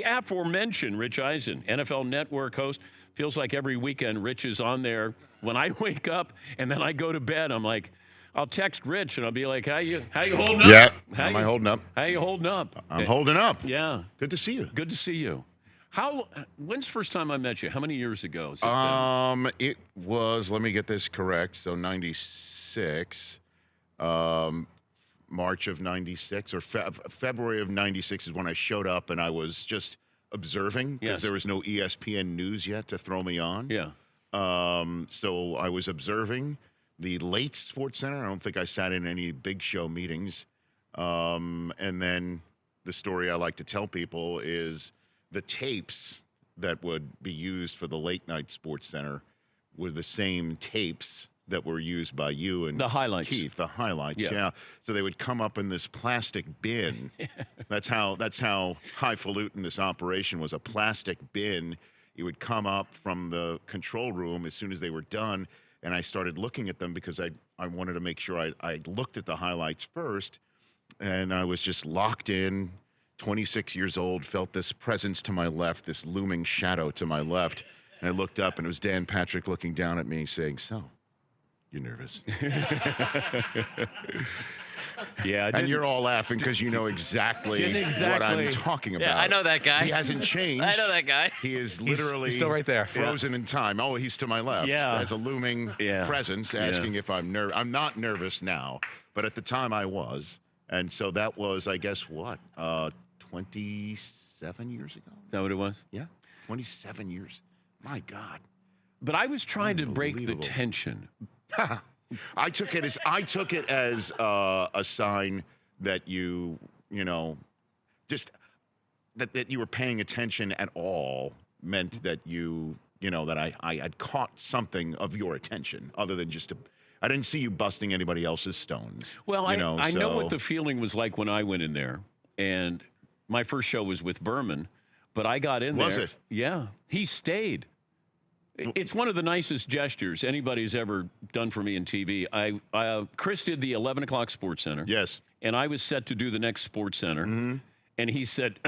the aforementioned Rich Eisen, NFL Network host. Feels like every weekend Rich is on there. When I wake up and then I go to bed, I'm like, I'll text Rich and I'll be like, how you holding up? Yeah. How am I holding up? How you holding up? I'm holding up. Yeah. Good to see you. Good to see you. When's the first time I met you? How many years ago? It was, let me get this correct. So 96, March of 96 or February of 96 is when I showed up and I was just observing because there was no ESPN news yet to throw me on. Yeah. So I was observing the late Sports Center. I don't think I sat in any big show meetings. And then the story I like to tell people is the tapes that would be used for the late night Sports Center were the same tapes that were used by you and the highlights. Keith, the highlights. Yeah. So they would come up in this plastic bin. That's how highfalutin this operation was, a plastic bin. It would come up from the control room as soon as they were done. And I started looking at them because I wanted to make sure I looked at the highlights first. And I was just locked in, 26 years old, felt this presence to my left, this looming shadow to my left. And I looked up and it was Dan Patrick looking down at me saying, "So, you're nervous?" Yeah, and you're all laughing because you know exactly what I'm talking about. Yeah, I know that guy. He hasn't changed. I know that guy. He is literally he's still right there, frozen in time. Oh, he's to my left as a looming presence asking if I'm nervous. I'm not nervous now, but at the time I was. And so that was, I guess, what, 27 years ago? Is that what it was? Yeah, 27 years. My God. But I was trying to break the tension. I took it as a sign that you just that you were paying attention at all meant that that I had caught something of your attention other than just I didn't see you busting anybody else's stones. Well, I know what the feeling was like when I went in there, and my first show was with Berman, but I got in there. Was it? Yeah, he stayed. It's one of the nicest gestures anybody's ever done for me in TV. Chris did the 11 o'clock Sports Center. Yes. And I was set to do the next Sports Center. Mm-hmm. And he said,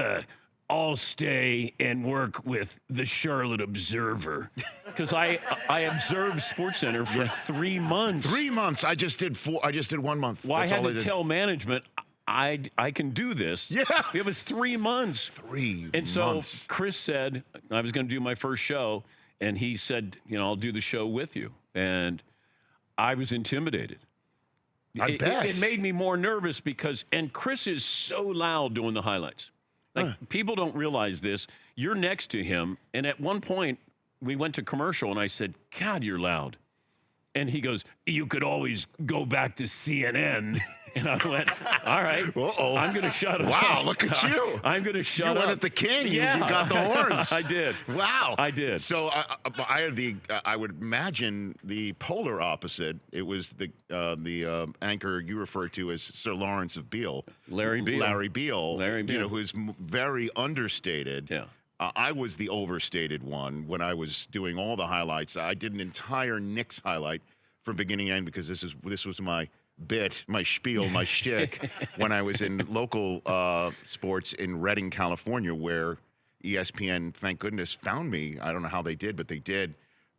I'll stay and work with the Charlotte Observer. Because I observed Sports Center for 3 months. 3 months. I just did 1 month. Well, I had to tell management, I can do this. Yeah. It was 3 months. 3 months. And so Chris said, I was going to do my first show. And he said, I'll do the show with you. And I was intimidated. I bet. It made me more nervous and Chris is so loud doing the highlights. Like, people don't realize this. You're next to him. And at one point, we went to commercial, and I said, God, you're loud. And he goes, you could always go back to CNN. And I went, all right, I'm going to shut up. Wow, look at you. I'm going to shut up. You went at the king. Yeah. You got the horns. I did. Wow. I did. So I had I would imagine the polar opposite. It was the anchor you referred to as Sir Lawrence of Beale. Larry Beale. Larry Beale. Who's very understated. Yeah. I was the overstated one when I was doing all the highlights. I did an entire Knicks highlight from beginning to end because this was my bit, my spiel, my shtick when I was in local sports in Redding, California, where ESPN, thank goodness, found me. I don't know how they did, but they did.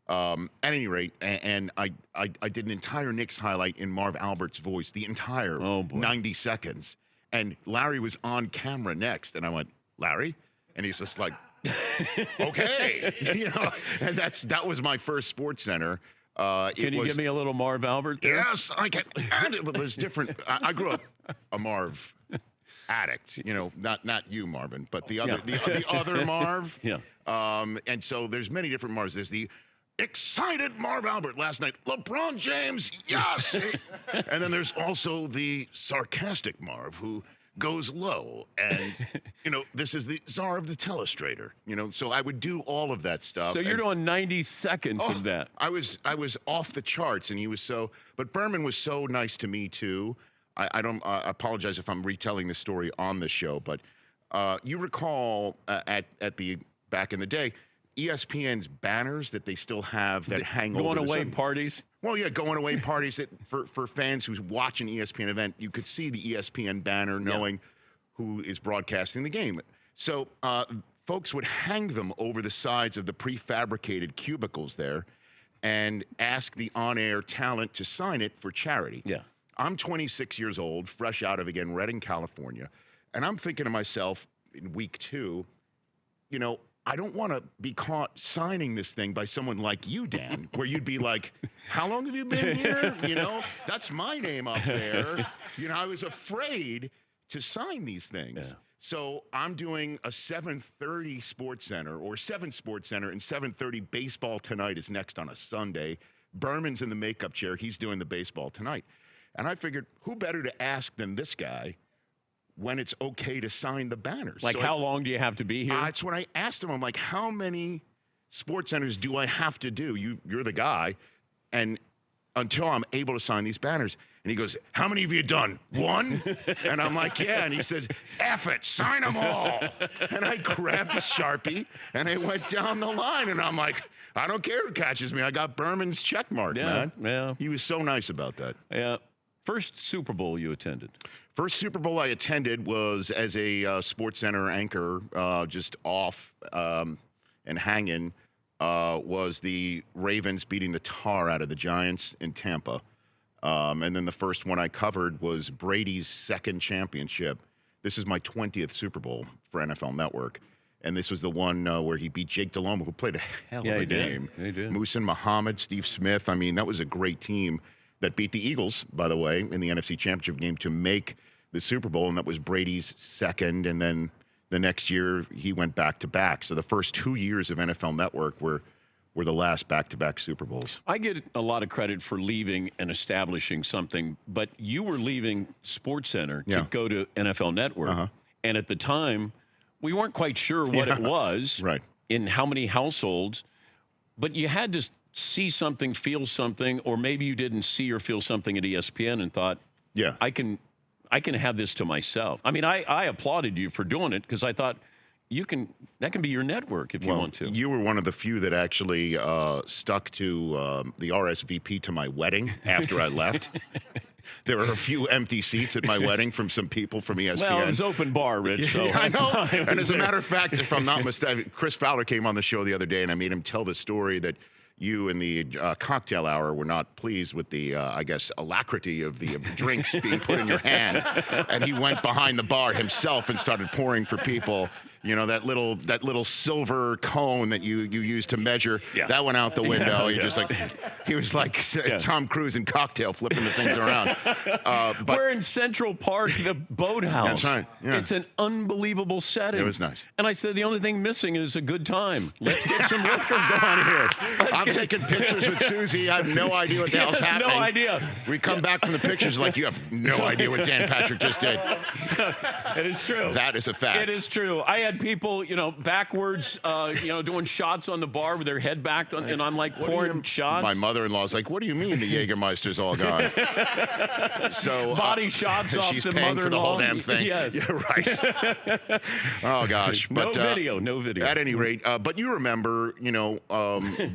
At any rate, and I did an entire Knicks highlight in Marv Albert's voice, the entire 90 seconds. And Larry was on camera next, and I went, Larry? And he's just like, okay. And that was my first Sports Center. Can you give me a little Marv Albert there? Yes, I can. And there's different. I grew up a Marv addict. Not you, Marvin, but the other the other Marv. Yeah. And so there's many different Marvs. There's the excited Marv Albert last night. LeBron James, yes. And then there's also the sarcastic Marv who goes low, and this is the czar of the telestrator. So I would do all of that stuff. So you're doing 90 seconds of that. I was off the charts, and he was so. But Berman was so nice to me too. I apologize if I'm retelling the story on the show, but you recall at the back in the day, ESPN's banners that they still have that hang over going away parties. Well, yeah, going away parties that for fans who's watching ESPN event, you could see the ESPN banner knowing who is broadcasting the game. So folks would hang them over the sides of the prefabricated cubicles there and ask the on-air talent to sign it for charity. Yeah. I'm 26 years old, fresh out of, again, Redding, California. And I'm thinking to myself in week 2, you know, I don't want to be caught signing this thing by someone like you, Dan, where you'd be like, how long have you been here? You know, that's my name up there. You know, I was afraid to sign these things. Yeah. So I'm doing a 7:30 Sports Center or 7 Sports Center, and 7:30 Baseball Tonight is next on a Sunday. Berman's in the makeup chair. He's doing the Baseball Tonight. And I figured, who better to ask than this guy when it's okay to sign the banners? Like, so how long do you have to be here? That's when I asked him. I'm like, how many Sports Centers do I have to do? You're the guy. And until I'm able to sign these banners. And he goes, how many have you done? 1? And I'm like, yeah. And he says, F it, sign them all. And I grabbed a Sharpie and I went down the line. And I'm like, I don't care who catches me. I got Berman's check mark, man. Yeah. He was so nice about that. Yeah. First Super Bowl you attended? First Super Bowl I attended was as a SportsCenter anchor, just off and hanging, was the Ravens beating the tar out of the Giants in Tampa. And then the first one I covered was Brady's second championship. This is my 20th Super Bowl for NFL Network. And this was the one where he beat Jake Delhomme, who played a hell of a game. He did. Muhsin Muhammad, Steve Smith. I mean, that was a great team that beat the Eagles, by the way, in the NFC Championship game to make the Super Bowl. And that was Brady's second. And then the next year, he went back-to-back. So the first 2 years of NFL Network were the last back-to-back Super Bowls. I get a lot of credit for leaving and establishing something, but you were leaving SportsCenter to go to NFL Network. And at the time, we weren't quite sure what it was in how many households, but you had to see something, feel something, or maybe you didn't see or feel something at ESPN and thought, I can have this to myself. I mean, I applauded you for doing it because I thought, that can be your network if you want to. You were one of the few that actually stuck to the RSVP to my wedding after I left. There were a few empty seats at my wedding from some people from ESPN. Well, it was open bar, Rich. So I know. And as a matter of fact, if I'm not mistaken, Chris Fowler came on the show the other day, and I made him tell the story that you in the cocktail hour were not pleased with the, I guess, alacrity of the drinks being put in your hand. And he went behind the bar himself and started pouring for people. You know, that little silver cone that you use to measure, that went out the window. He was like Tom Cruise in Cocktail, flipping the things around. But we're in Central Park, the boathouse. That's right. Yeah. It's an unbelievable setting. It was nice. And I said, the only thing missing is a good time. Let's get some liquor going here. I'm taking pictures with Susie. I have no idea what the hell's happening. No idea. We come back from the pictures like, you have no idea what Dan Patrick just did. It is true. That is a fact. It is true. I had people, backwards, doing shots on the bar with their head back, and I'm like pouring shots. My mother-in-law's like, what do you mean the Jägermeister's all gone? So body shots off she's the paying mother-in-law. for the whole damn thing. Yes. Yeah, right. Oh, gosh. But, no video. At any rate, but you remember,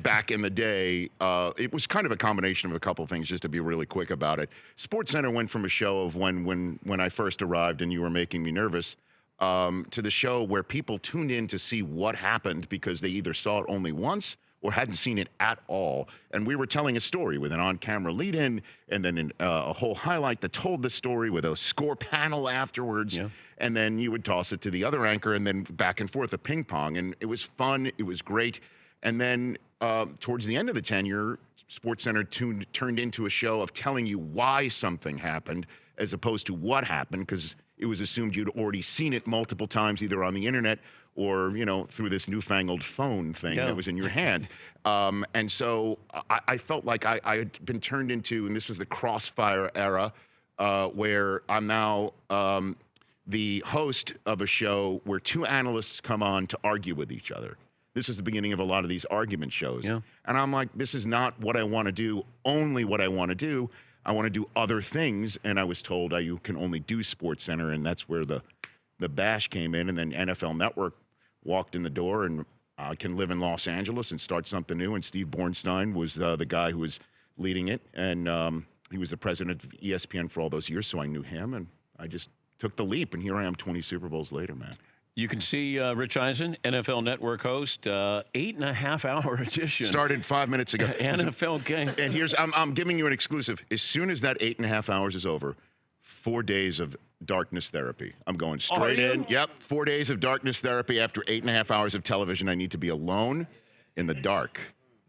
back in the day, it was kind of a combination of a couple things, just to be really quick about it. SportsCenter went from a show of when I first arrived and you were making me nervous, to the show where people tuned in to see what happened because they either saw it only once or hadn't seen it at all. And we were telling a story with an on-camera lead-in and then a whole highlight that told the story with a score panel afterwards. Yeah. And then you would toss it to the other anchor and then back and forth, a ping pong. And it was fun. It was great. And then towards the end of the tenure, SportsCenter turned into a show of telling you why something happened as opposed to what happened, because it was assumed you'd already seen it multiple times, either on the internet or, through this newfangled phone thing that was in your hand. And so I felt like I had been turned into, and this was the Crossfire era, where I'm now the host of a show where two analysts come on to argue with each other. This is the beginning of a lot of these argument shows. Yeah. And I'm like, this is not what I want to do, only what I want to do. I want to do other things. And I was told you can only do SportsCenter, and that's where the bash came in. And then NFL Network walked in the door, and I can live in Los Angeles and start something new. And Steve Bornstein was the guy who was leading it. And he was the president of ESPN for all those years, so I knew him. And I just took the leap, and here I am 20 Super Bowls later, man. You can see Rich Eisen, NFL Network host, 8.5-hour edition. Started 5 minutes ago. NFL game. And here's, I'm giving you an exclusive. As soon as that 8.5 hours is over, 4 days of darkness therapy. I'm going straight in. Yep, 4 days of darkness therapy after 8.5 hours of television. I need to be alone in the dark.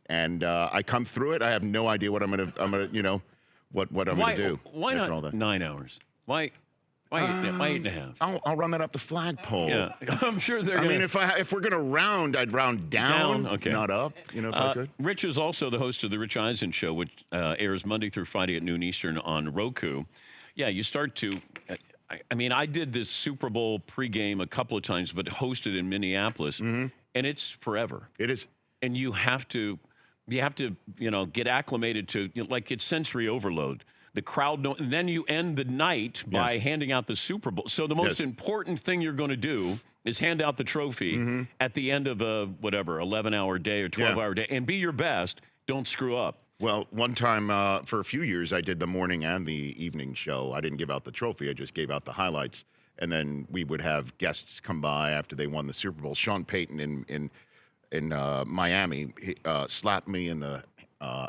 And I come through it. I have no idea what I'm gonna, you know, what I'm gonna do. Why after not all that. 9 hours? Why 8.5? I'll run that up the flagpole. Yeah, I'm sure they're. I mean, if we're gonna round, I'd round down, okay. not up. You know, if I could. Rich is also the host of the Rich Eisen Show, which airs Monday through Friday at noon Eastern on Roku. Yeah, you start to. I mean, I did this Super Bowl pregame a couple of times, but hosted in Minneapolis, and it's forever. It is. And you have to, you know, get acclimated to, you know, like it's sensory overload. The crowd, and then you end the night by handing out the Super Bowl. So the most important thing you're going to do is hand out the trophy at the end of a, whatever, 11-hour day or 12-hour day, and be your best. Don't screw up. Well, one time for a few years, I did the morning and the evening show. I didn't give out the trophy. I just gave out the highlights. And then we would have guests come by after they won the Super Bowl. Sean Payton in Miami slapped me in the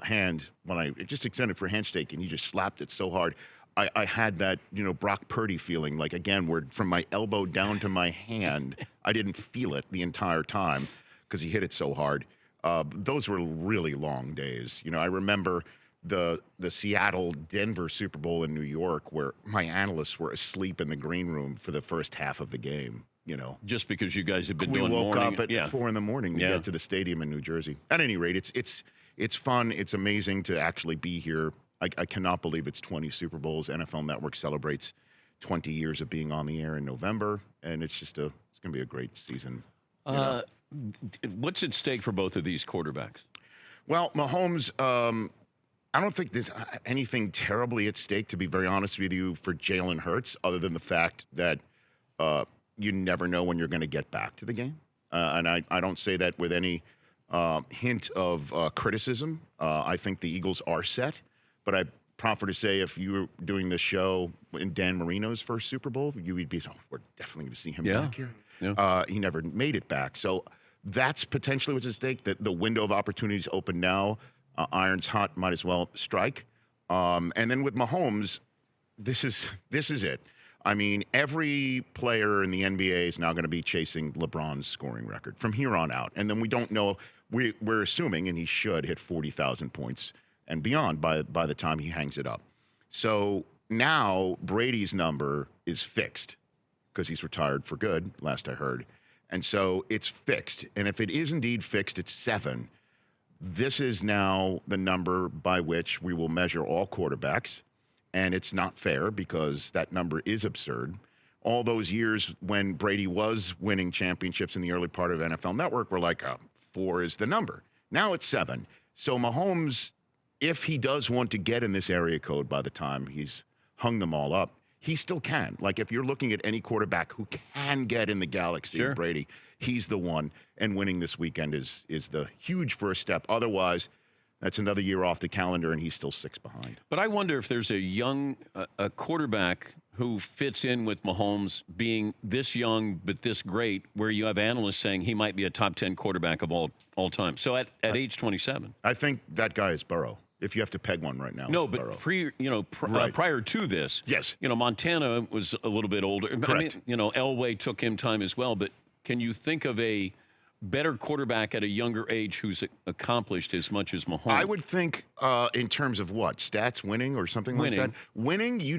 hand when I just extended for a handshake, and he just slapped it so hard. I had that, you know, Brock Purdy feeling, like, again, where from my elbow down to my hand, I didn't feel it the entire time because he hit it so hard. Those were really long days. You know, I remember the Seattle-Denver Super Bowl in New York, where my analysts were asleep in the green room for the first half of the game. You know, just because you guys have been we doing woke morning, up at 4 in the morning to get to the stadium in New Jersey. At any rate, it's fun. It's amazing to actually be here. I cannot believe it's 20 Super Bowls. NFL Network celebrates 20 years of being on the air in November, and it's just it's going to be a great season. What's at stake for both of these quarterbacks? Well, Mahomes, I don't think there's anything terribly at stake, to be very honest with you, for Jalen Hurts, other than the fact that you never know when you're going to get back to the game. And I don't say that with any hint of criticism. I think the Eagles are set, but I proffer to say if you were doing this show in Dan Marino's first Super Bowl, you would be, we're definitely going to see him back here. Yeah. He never made it back. So that's potentially what's at stake. The window of opportunities open now. Iron's hot, might as well strike. And then with Mahomes, this is it. I mean, every player in the NBA is now going to be chasing LeBron's scoring record from here on out. And then we don't know. We're assuming, and he should hit 40,000 points and beyond by the time he hangs it up. So now Brady's number is fixed because he's retired for good, last I heard. And so it's fixed. And if it is indeed fixed, it's 7. This is now the number by which we will measure all quarterbacks. And it's not fair because that number is absurd. All those years when Brady was winning championships in the early part of NFL Network were like, 4 is the number. Now it's 7. So Mahomes, if he does want to get in this area code by the time he's hung them all up, he still can. Like, if you're looking at any quarterback who can get in the galaxy of Brady, he's the one. And winning this weekend is the huge first step. Otherwise, that's another year off the calendar, and he's still 6 behind. But I wonder if there's a young a quarterback who fits in with Mahomes being this young but this great, where you have analysts saying he might be a top 10 quarterback of all time. So at age 27. I think that guy is Burrow. If you have to peg one right now, no, but prior to this, yes, Montana was a little bit older. Correct. I mean, Elway took him time as well. But can you think of a better quarterback at a younger age who's accomplished as much as Mahomes? I would think in terms of what, stats, winning or something like that. Winning, you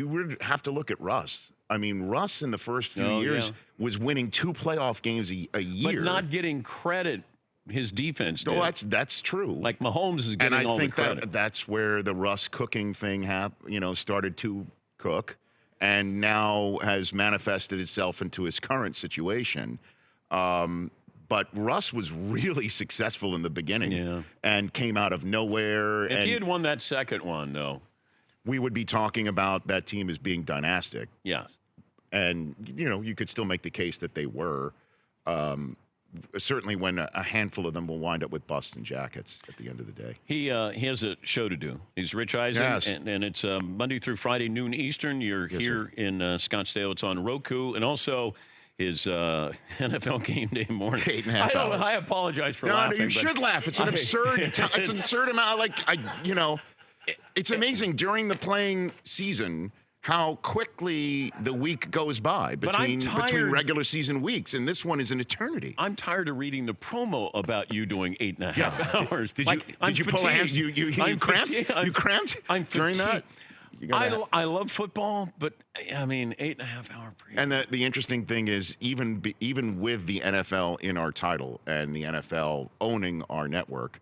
would have to look at Russ. I mean, Russ in the first few years was winning 2 playoff games a year, but not getting credit. His defense did. Oh, that's true. Like Mahomes is getting all the credit. And I think that's where the Russ cooking thing started to cook, and now has manifested itself into his current situation. But Russ was really successful in the beginning and came out of nowhere. If he had won that second one, though, we would be talking about that team as being dynastic. Yeah. And, you could still make the case that they were. Certainly when a handful of them will wind up with busts and jackets at the end of the day. He has a show to do. He's Rich Eisen, and it's Monday through Friday, noon Eastern. You're here in Scottsdale. It's on Roku. And also, his NFL game day morning. 8.5 hours. I apologize for No, laughing. you should laugh. It's an absurd. It's an absurd amount. It's amazing during the playing season how quickly the week goes by between regular season weeks, and this one is an eternity. I'm tired of reading the promo about you doing 8.5 hours. Did you pull a hamstring? You cramped? You cramped during that? I love football, but I mean, 8.5-hour preview. And the interesting thing is, even with the NFL in our title and the NFL owning our network,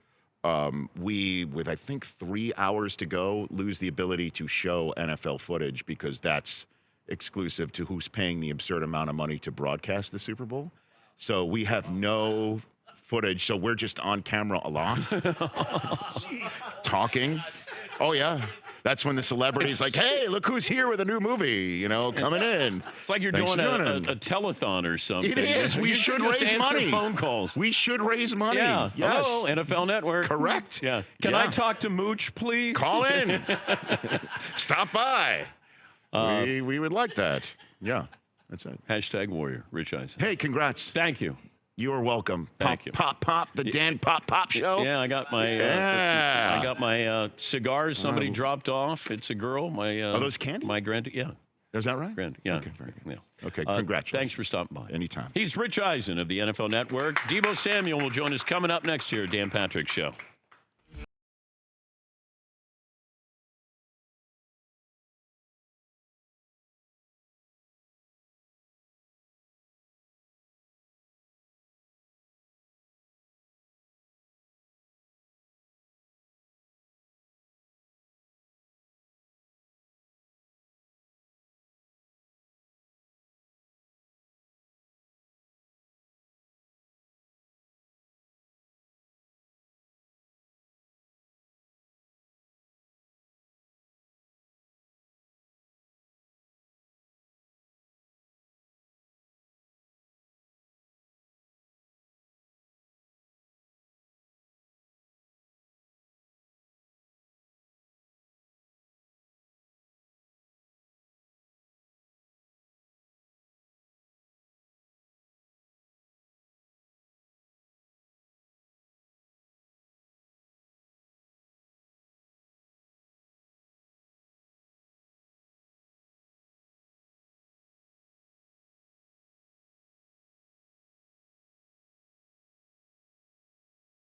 we, with I think 3 hours to go, lose the ability to show NFL footage because that's exclusive to who's paying the absurd amount of money to broadcast the Super Bowl. So we have no footage. So we're just on camera a lot, talking. Oh yeah. That's when the celebrity's like, hey, look who's here with a new movie, coming in. It's like you're doing a telethon or something. It is. We should raise money. Phone calls. We should raise money. Yeah. Yes. Hello, NFL Network. Correct. Yeah. Can I talk to Mooch, please? Call in. Stop by. We would like that. Yeah. That's it. Hashtag Warrior, Rich Eisen. Hey, congrats. Thank you. You are welcome. Thank you. Pop, the Dan Pop show. Yeah, I got my cigars. Somebody dropped off. It's a girl. Are those candy? My grand. Yeah. Is that right? Grand. Yeah. Okay, very good. Yeah. Okay, congratulations. Thanks for stopping by. Anytime. He's Rich Eisen of the NFL Network. Debo Samuel will join us coming up next year. Dan Patrick Show.